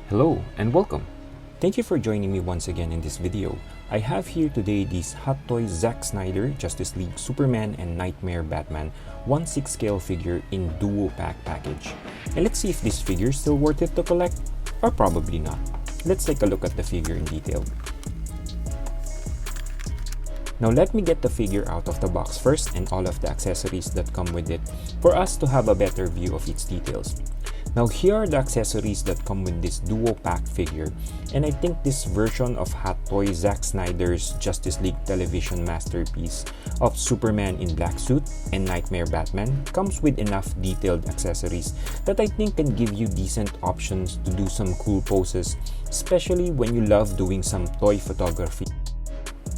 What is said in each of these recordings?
Hello and welcome. Thank you for joining me once again in this video. I have here today these Hot Toys Zack Snyder Justice League Superman and Knightmare Batman 1/6 scale figure in duo pack package. And let's see if this figure is still worth it to collect or probably not. Let's take a look at the figure in detail. Now let me get the figure out of the box first and all of the accessories that come with it for us to have a better view of its details. Now here are the accessories that come with this duo pack figure, and I think this version of Hot Toys Zack Snyder's Justice League television masterpiece of Superman in black suit and Knightmare Batman comes with enough detailed accessories that I think can give you decent options to do some cool poses, especially when you love doing some toy photography.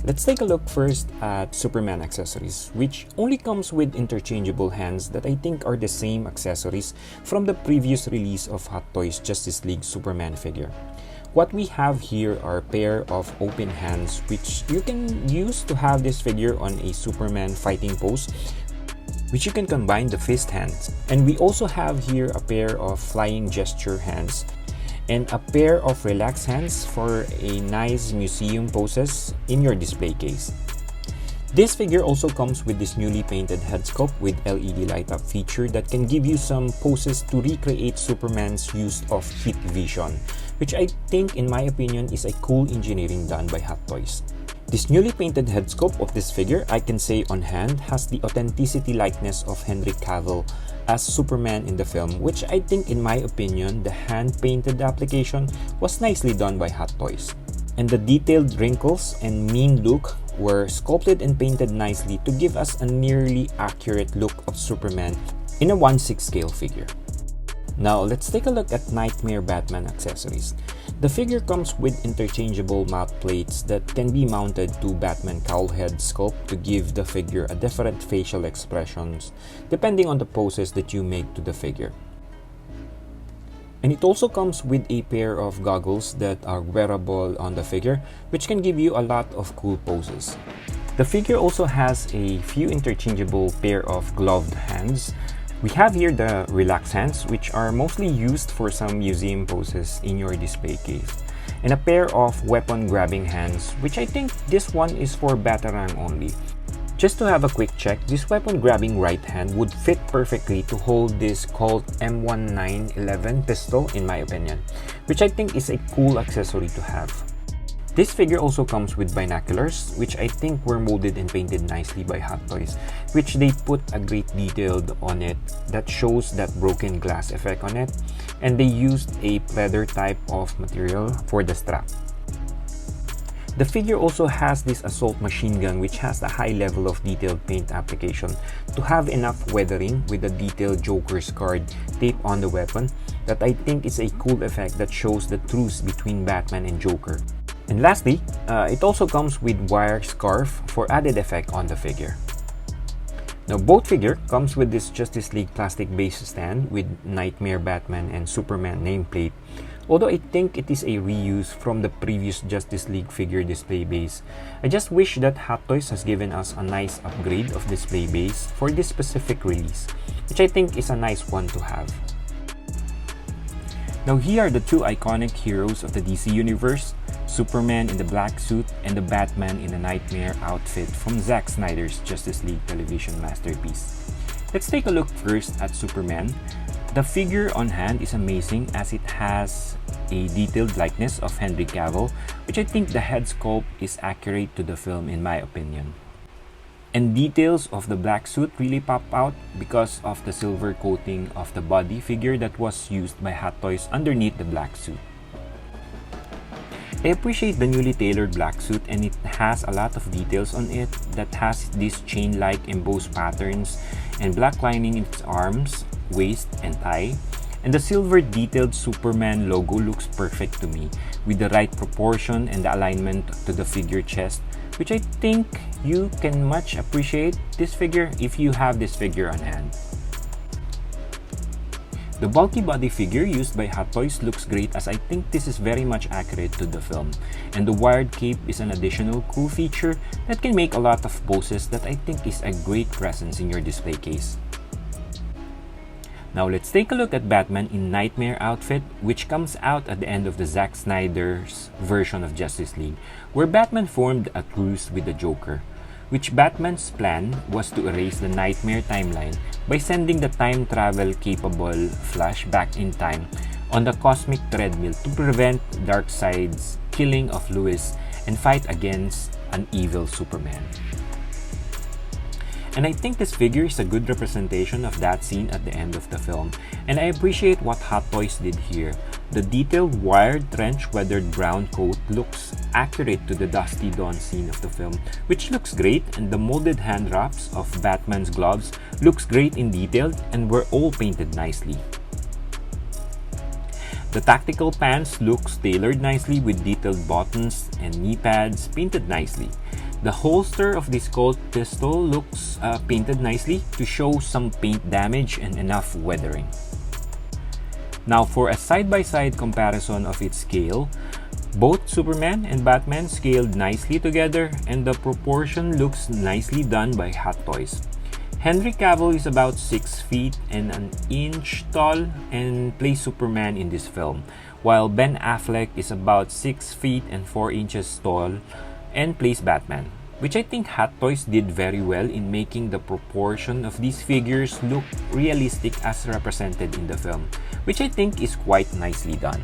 Let's take a look first at Superman accessories, which only comes with interchangeable hands that I think are the same accessories from the previous release of Hot Toys Justice League Superman figure. What we have here are a pair of open hands which you can use to have this figure on a Superman fighting pose, which you can combine the fist hands. And we also have here a pair of flying gesture hands and a pair of relaxed hands for a nice museum poses in your display case. This figure also comes with this newly painted head sculpt with LED light up feature that can give you some poses to recreate Superman's use of heat vision, which I think in my opinion is a cool engineering done by Hot Toys. This newly painted head sculpt of this figure, I can say on hand, has the authenticity likeness of Henry Cavill as Superman in the film, which I think in my opinion the hand-painted application was nicely done by Hot Toys. And the detailed wrinkles and mean look were sculpted and painted nicely to give us a nearly accurate look of Superman in a 1/6 scale figure. Now let's take a look at Knightmare Batman accessories. The figure comes with interchangeable mouth plates that can be mounted to Batman cowl head sculpt to give the figure a different facial expressions depending on the poses that you make to the figure. And it also comes with a pair of goggles that are wearable on the figure, which can give you a lot of cool poses. The figure also has a few interchangeable pair of gloved hands. We have here the relaxed hands, which are mostly used for some museum poses in your display case, and a pair of weapon grabbing hands, which I think this one is for Batarang only. Just to have a quick check, this weapon grabbing right hand would fit perfectly to hold this Colt M1911 pistol in my opinion, which I think is a cool accessory to have. This figure also comes with binoculars, which I think were molded and painted nicely by Hot Toys, which they put a great detail on it that shows that broken glass effect on it, and they used a pleather type of material for the strap. The figure also has this assault machine gun, which has a high level of detailed paint application to have enough weathering with the detailed Joker's card taped on the weapon that I think is a cool effect that shows the truce between Batman and Joker. And lastly, it also comes with wire scarf for added effect on the figure. Now both figure comes with this Justice League plastic base stand with Knightmare Batman and Superman nameplate, although I think it is a reuse from the previous Justice League figure display base. I just wish that Hot Toys has given us a nice upgrade of display base for this specific release, which I think is a nice one to have. Now here are the two iconic heroes of the DC Universe, Superman in the black suit and the Batman in the Knightmare outfit from Zack Snyder's Justice League television masterpiece. Let's take a look first at Superman. The figure on hand is amazing as it has a detailed likeness of Henry Cavill, which I think the head sculpt is accurate to the film in my opinion. And details of the black suit really pop out because of the silver coating of the body figure that was used by Hot Toys underneath the black suit. I appreciate the newly tailored black suit, and it has a lot of details on it that has these chain-like embossed patterns and black lining in its arms, waist, and thigh. And the silver detailed Superman logo looks perfect to me with the right proportion and the alignment to the figure chest, which I think you can much appreciate this figure if you have this figure on hand. The bulky body figure used by Hot Toys looks great as I think this is very much accurate to the film, and the wired cape is an additional cool feature that can make a lot of poses that I think is a great presence in your display case. Now let's take a look at Batman in Knightmare outfit, which comes out at the end of the Zack Snyder's version of Justice League, where Batman formed a truce with the Joker, which Batman's plan was to erase the Knightmare timeline by sending the time travel capable Flash back in time on the cosmic treadmill to prevent Darkseid's killing of Lois and fight against an evil Superman. And I think this figure is a good representation of that scene at the end of the film, and I appreciate what Hot Toys did here. The detailed wired trench weathered brown coat looks accurate to the Dusty Dawn scene of the film, which looks great, and the molded hand wraps of Batman's gloves looks great in detail and were all painted nicely. The tactical pants looks tailored nicely with detailed buttons and knee pads painted nicely. The holster of this Colt pistol looks painted nicely to show some paint damage and enough weathering. Now for a side-by-side comparison of its scale, both Superman and Batman scaled nicely together and the proportion looks nicely done by Hot Toys. Henry Cavill is about 6 feet and an inch tall and plays Superman in this film, while Ben Affleck is about 6 feet and 4 inches tall and plays Batman, which I think Hot Toys did very well in making the proportion of these figures look realistic as represented in the film, which I think is quite nicely done.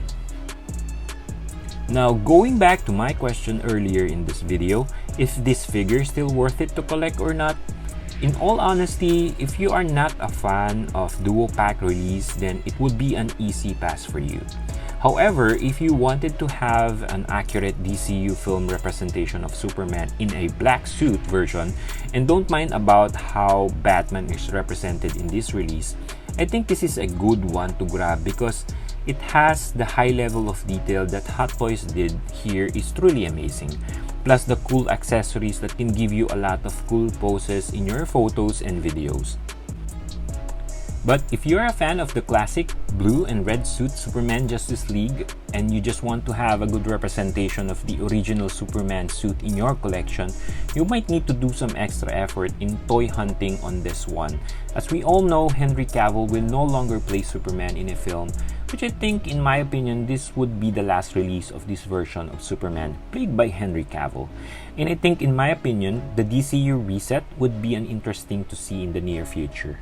Now going back to my question earlier in this video, if this figure is still worth it to collect or not, in all honesty, if you are not a fan of duo pack release, then it would be an easy pass for you. However, if you wanted to have an accurate DCU film representation of Superman in a black suit version and don't mind about how Batman is represented in this release, I think this is a good one to grab because it has the high level of detail that Hot Toys did here is truly amazing. Plus the cool accessories that can give you a lot of cool poses in your photos and videos. But if you're a fan of the classic blue and red suit Superman Justice League and you just want to have a good representation of the original Superman suit in your collection, you might need to do some extra effort in toy hunting on this one. As we all know, Henry Cavill will no longer play Superman in a film, which I think, in my opinion, this would be the last release of this version of Superman played by Henry Cavill. And I think, in my opinion, the DCU reset would be an interesting to see in the near future.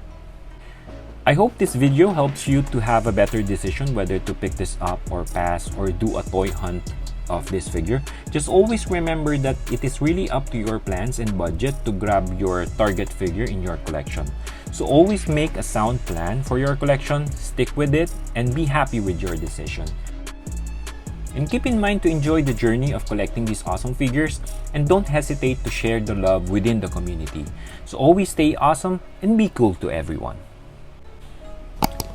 I hope this video helps you to have a better decision whether to pick this up or pass or do a toy hunt of this figure. Just always remember that it is really up to your plans and budget to grab your target figure in your collection. So always make a sound plan for your collection, stick with it, and be happy with your decision. And keep in mind to enjoy the journey of collecting these awesome figures and don't hesitate to share the love within the community. So always stay awesome and be cool to everyone.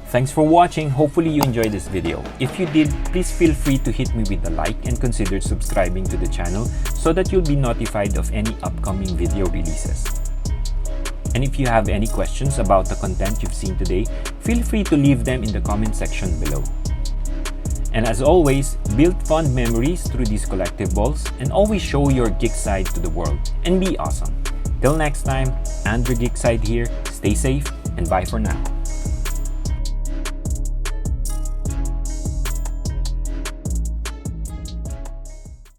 Thanks for watching. Hopefully you enjoyed this video. If you did, please feel free to hit me with a like and consider subscribing to the channel so that you'll be notified of any upcoming video releases. And if you have any questions about the content you've seen today, feel free to leave them in the comment section below. And as always, build fond memories through these collectibles and always show your geek side to the world and be awesome. Till next time, Andrew Geek Side here. Stay safe and bye for now.